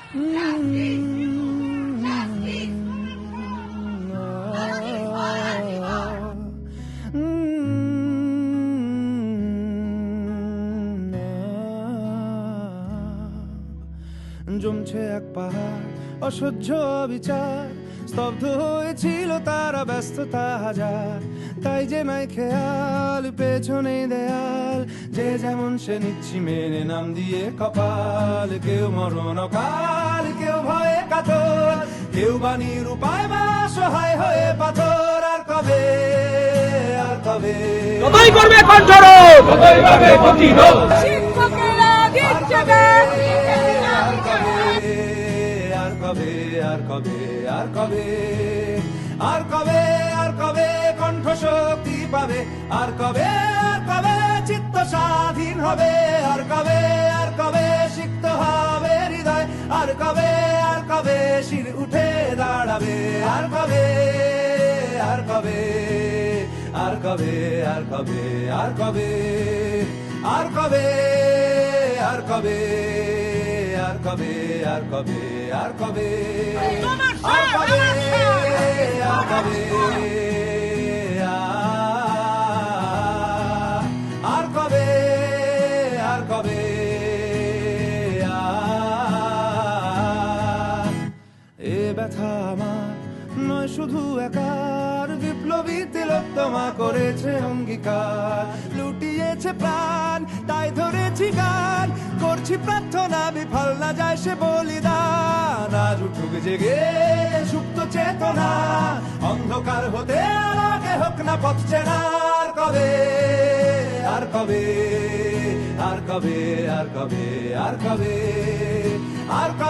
জমছে এক পাহাড় অসহ্য বিচার, স্তব্ধ হয়েছিল তারা ব্যস্ততা হাজার। তাই যে নাই খেয়াল পেছনে দেয়াল, যে যেমন সে নিচ্ছি মেনে নাম দিয়ে কপাল। কেউ মরণ কাল, কেউ ভয়ে কাতর, কেউ বাণীর উপায় বা সহায় হয়ে পাথর। আর কবে, আর কবে কতই করবে কণ্ঠরোধ, কতই করবে প্রতিরোধ। শিক্ষকেরা দিচ্ছে গান। আর কবে, আর কবে, আর কবে, আর কবে, আর কবে কণ্ঠ শক্তি পাবে। আর কবে, আর কবে চিত্ত স্বাধীন হবে। আর কবে, আর কবে সিক্ত হবে হৃদয়। আর কবে, আর কবে শির উঠে দাঁড়াবে। আর কবে, আর কবে, আর কবে, আর কবে, আর কবে, আর কবে, আর কবে, আর কবে, আর কবে, আর কবে, আর কবে, আর কবে, আর কবে, আর কবে, এ ব্যথা আমার নয় শুধু একার। বিপ্লবী তিলোত্তমা করেছে অঙ্গীকার, লুটিয়েছে প্রাণ তাই ধরেছি গান। করছি প্রার্থনা বিফল না যায় সে বলিদান। আজ উঠুক জেগে সুপ্ত চেতনা, অন্ধকার হতে আলোকে হোক না পথ চেনা। আর কবে, আর কবে, আর কবে, আর কবে, আর কবে, আর কবে।